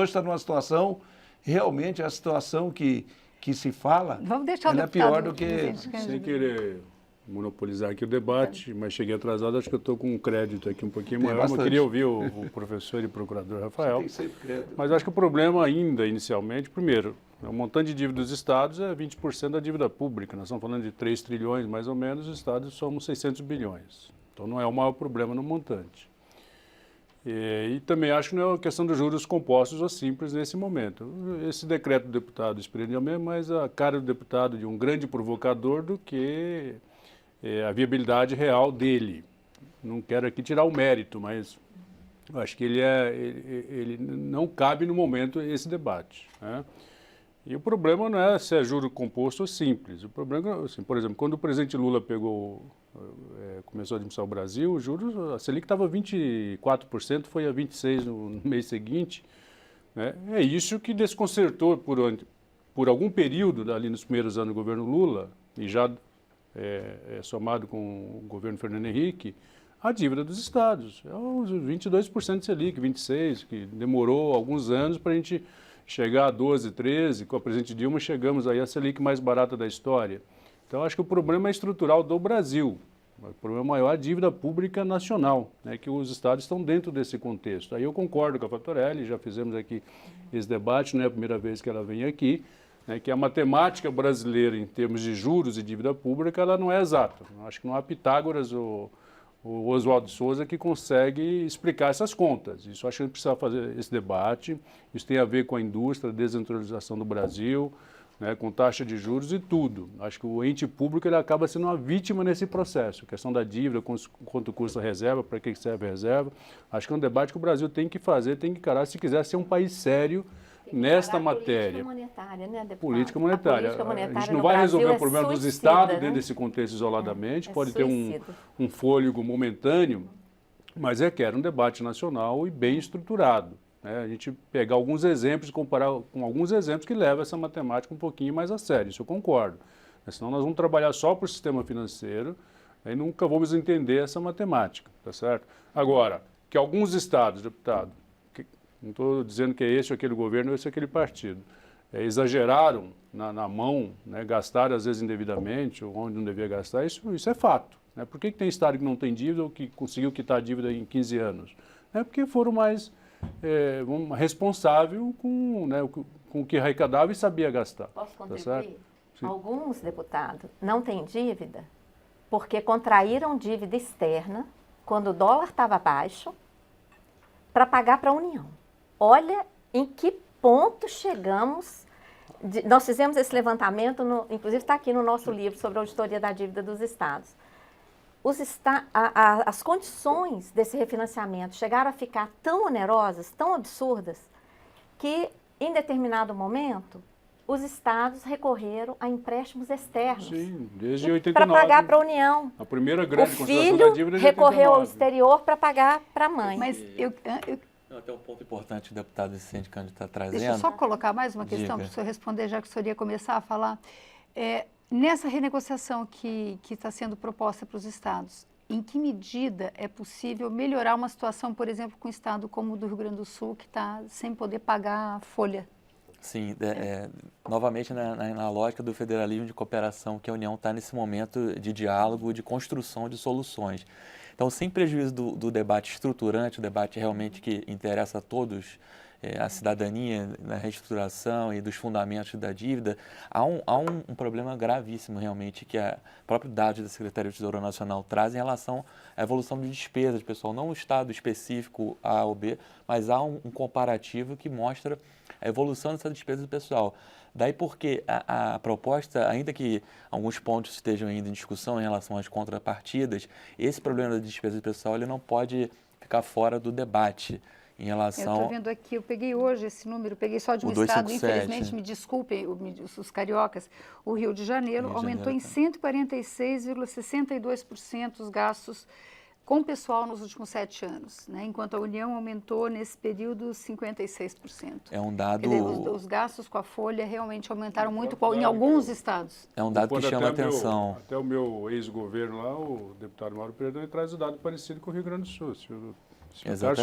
está numa situação, realmente a situação que se fala, ela é pior do que... Sem querer monopolizar aqui o debate, mas cheguei atrasado, acho que eu estou com um crédito aqui um pouquinho maior, mas eu queria ouvir o professor e procurador Rafael. Mas acho que o problema ainda, inicialmente, primeiro, o montante de dívida dos estados é 20% da dívida pública. Nós estamos falando de 3 trilhões, mais ou menos, os estados somos 600 bilhões. Então, não é o maior problema no montante. E também acho que não é uma questão dos juros compostos ou simples nesse momento. Esse decreto do deputado Espírito é mais a cara do deputado de um grande provocador do que a viabilidade real dele. Não quero aqui tirar o mérito, mas eu acho que ele não cabe no momento esse debate, né? E o problema não é se é juro composto ou simples. O problema é, assim, por exemplo, quando o presidente Lula começou a administrar o Brasil, o juros, a Selic estava 24%, foi a 26% no mês seguinte, né? É isso que desconcertou por algum período, ali nos primeiros anos do governo Lula, e já somado com o governo Fernando Henrique, a dívida dos estados. É os 22% de Selic, 26%, que demorou alguns anos para a gente chegar a 12, 13, com a presidente Dilma chegamos aí à Selic mais barata da história. Então, acho que o problema é estrutural do Brasil. O problema maior é a dívida pública nacional, né, que os estados estão dentro desse contexto. Aí eu concordo com a Fattorelli, já fizemos aqui esse debate, não é a primeira vez que ela vem aqui, né, que a matemática brasileira, em termos de juros e dívida pública, ela não é exata. Acho que não há Pitágoras ou o Oswaldo Souza que consegue explicar essas contas. Isso acho que a gente precisa fazer esse debate. Isso tem a ver com a indústria, a descentralização do Brasil, né, com taxa de juros e tudo. Acho que o ente público ele acaba sendo uma vítima nesse processo. A questão da dívida, quanto custa a reserva, para que serve a reserva. Acho que é um debate que o Brasil tem que fazer, tem que encarar se quiser ser um país sério nesta matéria. Política monetária, né, deputado? Política monetária. A gente não vai resolver o problema dos estados, né, dentro desse contexto isoladamente, pode ter um fôlego momentâneo, mas requer um debate nacional e bem estruturado, né? A gente pegar alguns exemplos e comparar com alguns exemplos que levam essa matemática um pouquinho mais a sério, isso eu concordo. Senão nós vamos trabalhar só para o sistema financeiro e nunca vamos entender essa matemática, tá certo? Agora, que alguns estados, deputado, não estou dizendo que é esse ou aquele governo ou esse ou aquele partido, exageraram na mão, né, gastaram às vezes indevidamente ou onde não devia gastar, isso é fato, né? Por que tem estado que não tem dívida ou que conseguiu quitar a dívida em 15 anos? É porque foram mais responsáveis com o que arrecadava e sabia gastar. Posso contribuir? Tá certo? Alguns deputados não têm dívida porque contraíram dívida externa quando o dólar estava baixo para pagar para a União. Olha em que ponto chegamos. Nós fizemos esse levantamento, inclusive está aqui no nosso livro sobre a auditoria da dívida dos estados. As condições desse refinanciamento chegaram a ficar tão onerosas, tão absurdas, que em determinado momento os estados recorreram a empréstimos externos. Sim, desde 89. Para pagar para a União. A primeira grande o concentração da dívida filho recorreu ao exterior para pagar para a mãe. Mas Até um ponto importante que o deputado Vicente Cândido está trazendo. Deixa eu só colocar mais uma questão Diga. para o senhor responder, já que o senhor ia começar a falar. Nessa renegociação que está sendo proposta para os estados, em que medida é possível melhorar uma situação, por exemplo, com um estado como o do Rio Grande do Sul, que está sem poder pagar a folha? Sim, novamente na lógica do federalismo de cooperação, que a União está nesse momento de diálogo, de construção de soluções. Então, sem prejuízo do debate estruturante, o debate realmente que interessa a todos, a cidadania na reestruturação e dos fundamentos da dívida, há um problema gravíssimo realmente que a próprio dados da Secretaria do Tesouro Nacional traz em relação à evolução de despesas, pessoal, não o estado específico A ou B, mas há um comparativo que mostra a evolução dessa despesa do pessoal. Daí porque a proposta, ainda que alguns pontos estejam ainda em discussão em relação às contrapartidas, esse problema da despesa do pessoal ele não pode ficar fora do debate. Em relação... Eu estou vendo aqui, eu peguei hoje esse número, peguei só de um estado, infelizmente, me desculpem os cariocas, o Rio de Janeiro aumentou em 146,62% os gastos com pessoal nos últimos 7 anos, né? Enquanto a União aumentou nesse período 56%. É um dado... Quer dizer, os gastos com a folha realmente aumentaram muito em alguns estados. É um dado que chama atenção. Até o meu ex-governo lá, o deputado Mauro Pereira, ele traz o dado parecido com o Rio Grande do Sul. Se o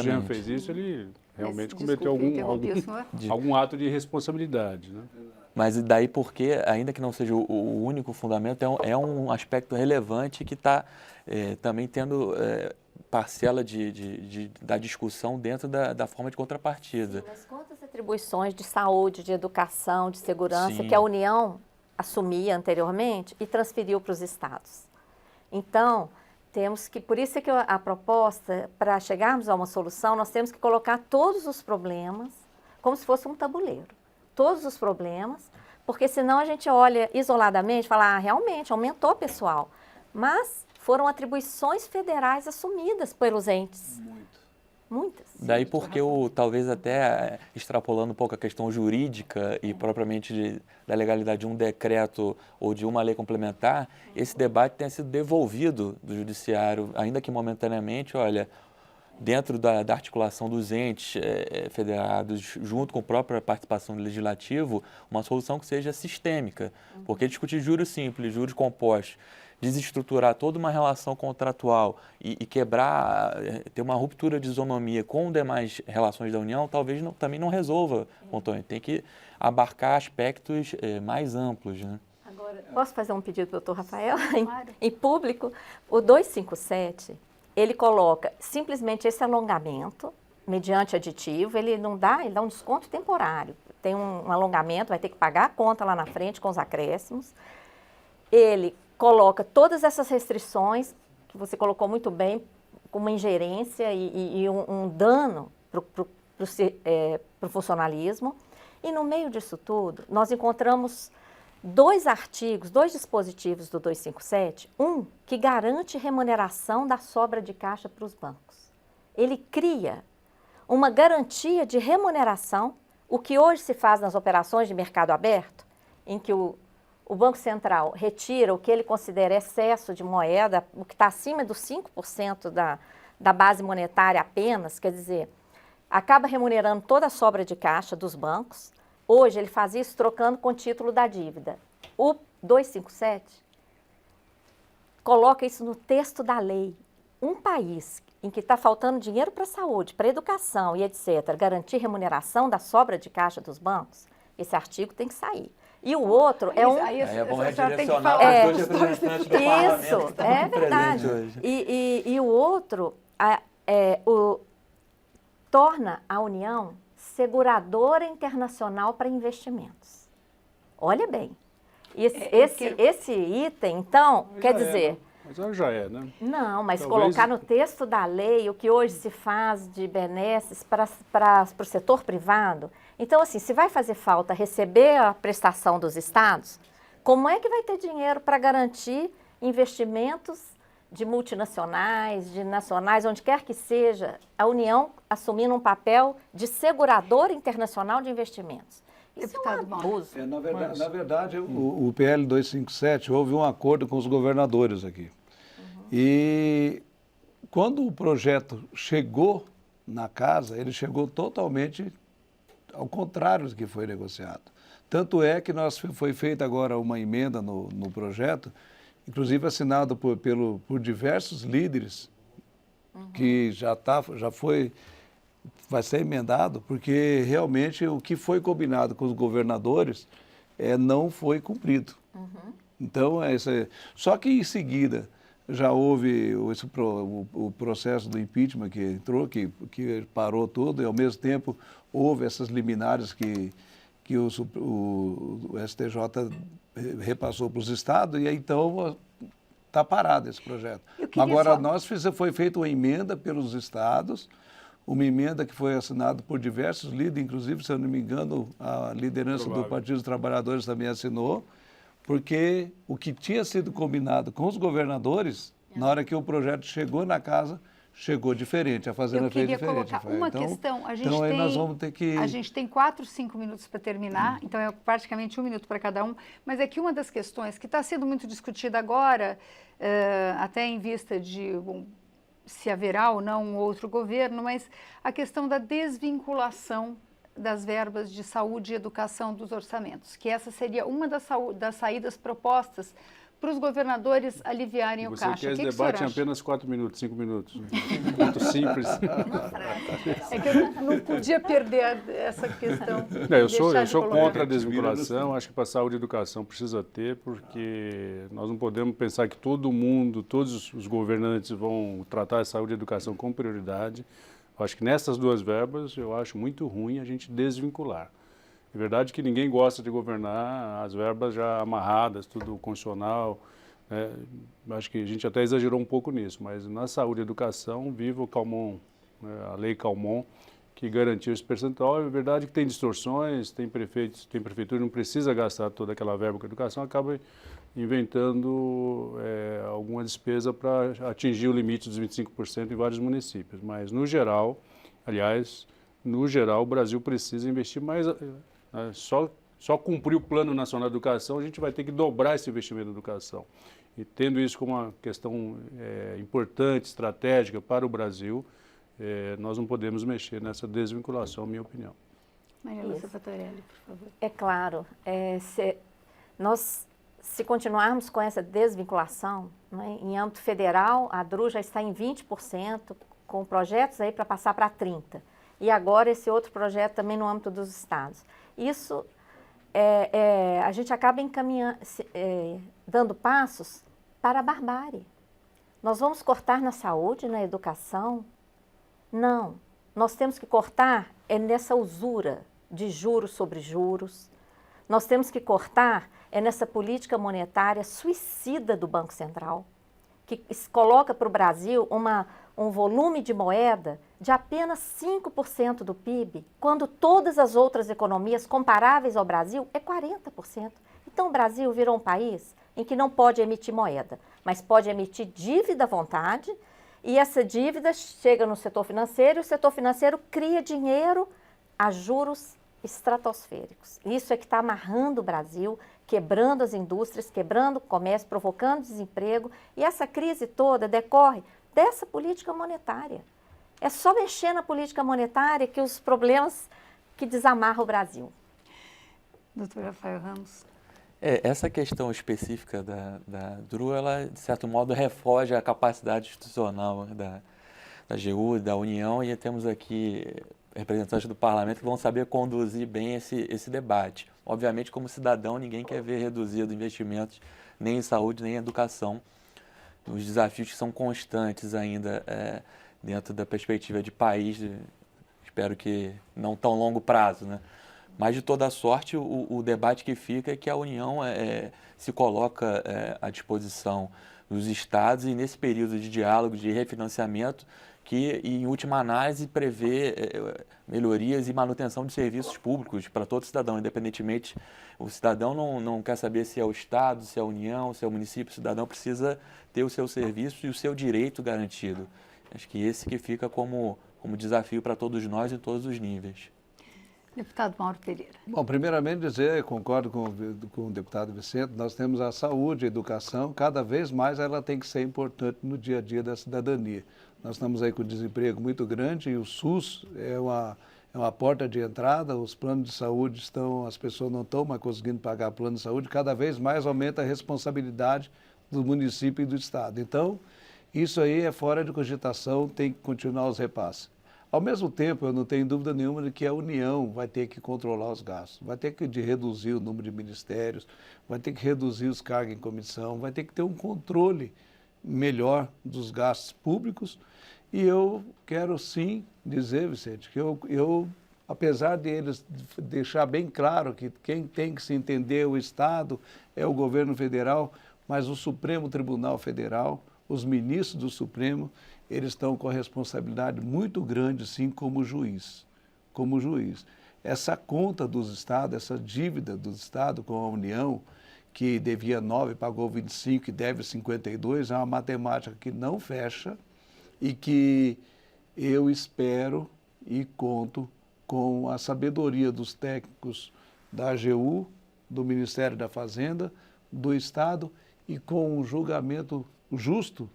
Jean fez isso, ele realmente cometeu algum ato de responsabilidade, né? Mas daí porque, ainda que não seja o único fundamento, é um aspecto relevante que está também tendo parcela da discussão dentro da forma de contrapartida. Sim, mas quantas atribuições de saúde, de educação, de segurança Sim. que a União assumia anteriormente e transferiu para os estados? Então, temos que, por isso é que a proposta, para chegarmos a uma solução, nós temos que colocar todos os problemas como se fosse um tabuleiro. Todos os problemas, porque senão a gente olha isoladamente e fala, realmente, aumentou pessoal. Mas foram atribuições federais assumidas pelos entes. Muitas. Daí porque talvez até extrapolando um pouco a questão jurídica e propriamente da legalidade de um decreto ou de uma lei complementar, esse debate tenha sido devolvido do judiciário, ainda que momentaneamente, olha, dentro da articulação dos entes federados, junto com a própria participação do legislativo, uma solução que seja sistêmica. Porque discutir juros simples, juros compostos, desestruturar toda uma relação contratual e quebrar, ter uma ruptura de isonomia com demais relações da União, talvez também não resolva, Antônio. Tem que abarcar aspectos mais amplos, né? Agora, posso fazer um pedido para o doutor Rafael? Claro. Em público, o 257, ele coloca simplesmente esse alongamento, mediante aditivo, ele dá um desconto temporário. Tem um alongamento, vai ter que pagar a conta lá na frente com os acréscimos. Ele coloca todas essas restrições, que você colocou muito bem, com uma ingerência e um dano para o funcionalismo. E no meio disso tudo, nós encontramos 2 artigos, 2 dispositivos do 257, um que garante remuneração da sobra de caixa para os bancos. Ele cria uma garantia de remuneração, o que hoje se faz nas operações de mercado aberto, em que o Banco Central retira o que ele considera excesso de moeda, o que está acima dos 5% da base monetária apenas, quer dizer, acaba remunerando toda a sobra de caixa dos bancos. Hoje ele faz isso trocando com o título da dívida. O 257 coloca isso no texto da lei. Um país em que está faltando dinheiro para a saúde, para a educação e etc., garantir remuneração da sobra de caixa dos bancos, esse artigo tem que sair. E o outro é um... Aí é bom redirecionar os dois representantes do parlamento que estão é verdade. hoje. E o outro torna a União seguradora internacional para investimentos. Olha bem, esse item, então, quer dizer... Mas ela já é, né? Não, mas Talvez... colocar no texto da lei o que hoje se faz de benesses para o setor privado. Então, assim, se vai fazer falta receber a prestação dos estados, como é que vai ter dinheiro para garantir investimentos de multinacionais, de nacionais, onde quer que seja, a União assumindo um papel de seguradora internacional de investimentos? Isso é um abuso. Na verdade, o PL 257, houve um acordo com os governadores aqui. E quando o projeto chegou na casa, ele chegou totalmente ao contrário do que foi negociado. Tanto é que foi feita agora uma emenda no projeto, inclusive assinado por diversos líderes, que vai ser emendado, porque realmente o que foi combinado com os governadores não foi cumprido. Então, só que em seguida já houve o processo do impeachment que entrou, que parou tudo, e ao mesmo tempo houve essas liminares que o STJ repassou para os estados, e aí então está parado esse projeto. Agora, foi feita uma emenda pelos estados, uma emenda que foi assinada por diversos líderes, inclusive, se eu não me engano, a liderança do Partido dos Trabalhadores também assinou, porque o que tinha sido combinado com os governadores, na hora que o projeto chegou na casa, chegou diferente, a Fazenda fez diferente. Eu queria colocar uma questão. Nós vamos ter que... A gente tem 4, 5 minutos para terminar, então é praticamente 1 minuto para cada um, mas é que uma das questões que está sendo muito discutida agora, até em vista de se haverá ou não um outro governo, mas a questão da desvinculação das verbas de saúde e educação dos orçamentos, que essa seria uma das saídas propostas para os governadores aliviarem o caixa. Você quer esse debate em apenas 4 minutos, 5 minutos. Muito simples. É que eu não podia perder essa questão. Eu sou contra a desvinculação, acho que para a saúde e educação precisa ter, porque nós não podemos pensar que todo mundo, todos os governantes vão tratar a saúde e a educação com prioridade. Eu acho que nessas duas verbas, eu acho muito ruim a gente desvincular. É verdade que ninguém gosta de governar as verbas já amarradas, tudo constitucional. Acho que a gente até exagerou um pouco nisso, mas na saúde e educação, viva o Calmon, a lei Calmon, que garantiu esse percentual. É verdade que tem distorções, tem prefeitura que não precisa gastar toda aquela verba com a educação, acaba inventando alguma despesa para atingir o limite dos 25% em vários municípios. Mas, no geral, o Brasil precisa investir mais. Só cumprir o Plano Nacional de Educação, a gente vai ter que dobrar esse investimento na educação. E tendo isso como uma questão importante, estratégica para o Brasil, nós não podemos mexer nessa desvinculação, na minha opinião. Maria Lúcia Patorelli, por favor. É claro, se continuarmos com essa desvinculação, né, em âmbito federal, a DRU já está em 20%, com projetos aí para passar para 30%. E agora esse outro projeto também no âmbito dos estados. Isso, a gente acaba encaminhando, dando passos para a barbárie. Nós vamos cortar na saúde, na educação? Não. Nós temos que cortar nessa usura de juros sobre juros. Nós temos que cortar nessa política monetária suicida do Banco Central, que coloca para o Brasil um volume de moeda de apenas 5% do PIB, quando todas as outras economias comparáveis ao Brasil é 40%. Então o Brasil virou um país em que não pode emitir moeda, mas pode emitir dívida à vontade, e essa dívida chega no setor financeiro, e o setor financeiro cria dinheiro a juros estratosféricos. Isso é que está amarrando o Brasil, quebrando as indústrias, quebrando o comércio, provocando desemprego, e essa crise toda decorre dessa política monetária. É só mexer na política monetária que os problemas que desamarram o Brasil. Doutor Rafael Ramos. Essa questão específica da DRU, ela, de certo modo, refoge a capacidade institucional da AGU, da União, e temos aqui representantes do parlamento que vão saber conduzir bem esse debate. Obviamente, como cidadão, ninguém quer ver reduzido investimentos nem em saúde, nem em educação. Os desafios que são constantes ainda dentro da perspectiva de país, espero que não tão longo prazo, né? Mas, de toda sorte, o debate que fica é que a União se coloca à disposição dos estados, e nesse período de diálogo, de refinanciamento, que, em última análise, prevê melhorias e manutenção de serviços públicos para todo cidadão, independentemente. O cidadão não quer saber se é o Estado, se é a União, se é o município. O cidadão precisa ter o seu serviço e o seu direito garantido. Acho que esse que fica como desafio para todos nós em todos os níveis. Deputado Mauro Pereira. Bom, primeiramente dizer, concordo com o deputado Vicente, nós temos a saúde, a educação, cada vez mais ela tem que ser importante no dia a dia da cidadania. Nós estamos aí com desemprego muito grande, e o SUS é é uma porta de entrada, os planos de saúde as pessoas não estão mais conseguindo pagar plano de saúde, cada vez mais aumenta a responsabilidade do município e do estado. Então, isso aí é fora de cogitação, tem que continuar os repasses. Ao mesmo tempo, eu não tenho dúvida nenhuma de que a União vai ter que controlar os gastos, vai ter que reduzir o número de ministérios, vai ter que reduzir os cargos em comissão, vai ter que ter um controle melhor dos gastos públicos. E eu quero sim dizer, Vicente, que eu apesar de eles deixar bem claro que quem tem que se entender o Estado é o governo federal, mas o Supremo Tribunal Federal, os ministros do Supremo, eles estão com a responsabilidade muito grande, sim, como juiz. Como juiz. Essa conta dos estados, essa dívida do Estado com a União, que devia 9, pagou 25 e deve 52, é uma matemática que não fecha e que eu espero e conto com a sabedoria dos técnicos da AGU, do Ministério da Fazenda, do Estado e com um julgamento justo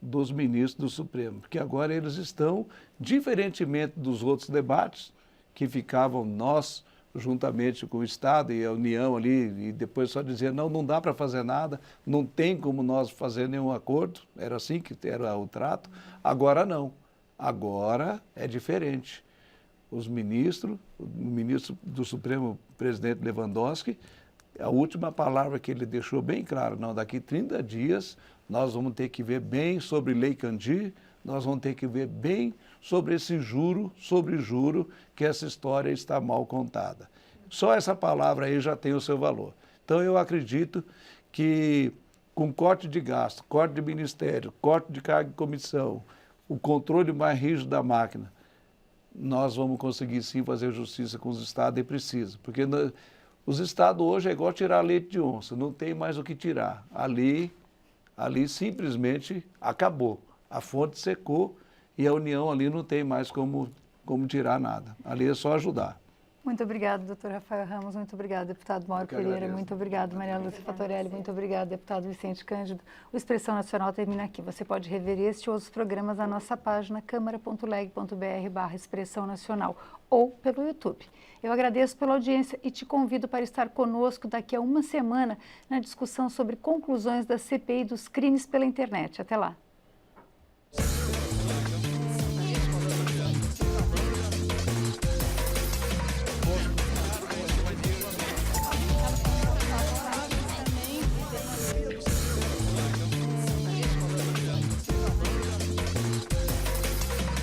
dos ministros do Supremo, porque agora eles estão, diferentemente dos outros debates, que ficavam nós, juntamente com o Estado e a União ali, e depois só dizia, não dá para fazer nada, não tem como nós fazer nenhum acordo, era assim que era o trato. Agora não, agora é diferente. Os ministros, o ministro do Supremo, presidente Lewandowski, a última palavra que ele deixou bem claro, não, daqui 30 dias nós vamos ter que ver bem sobre Lei Candir, nós vamos ter que ver bem sobre esse juro, que essa história está mal contada. Só essa palavra aí já tem o seu valor. Então eu acredito que com corte de gasto, corte de ministério, corte de carga de comissão, o controle mais rígido da máquina, nós vamos conseguir sim fazer justiça com os estados e precisa, porque os estados hoje é igual tirar leite de onça, não tem mais o que tirar. Ali simplesmente acabou. A fonte secou e a União ali não tem mais como tirar nada. Ali é só ajudar. Muito obrigada, doutor Rafael Ramos. Muito obrigada, deputado Mauro Pereira. Agradeço. Muito obrigada, Maria Lúcia Fatorelli. Muito obrigada, deputado Vicente Cândido. O Expressão Nacional termina aqui. Você pode rever este e outros programas na nossa página câmara.leg.br/Expressão Nacional ou pelo YouTube. Eu agradeço pela audiência e te convido para estar conosco daqui a uma semana na discussão sobre conclusões da CPI dos crimes pela internet. Até lá.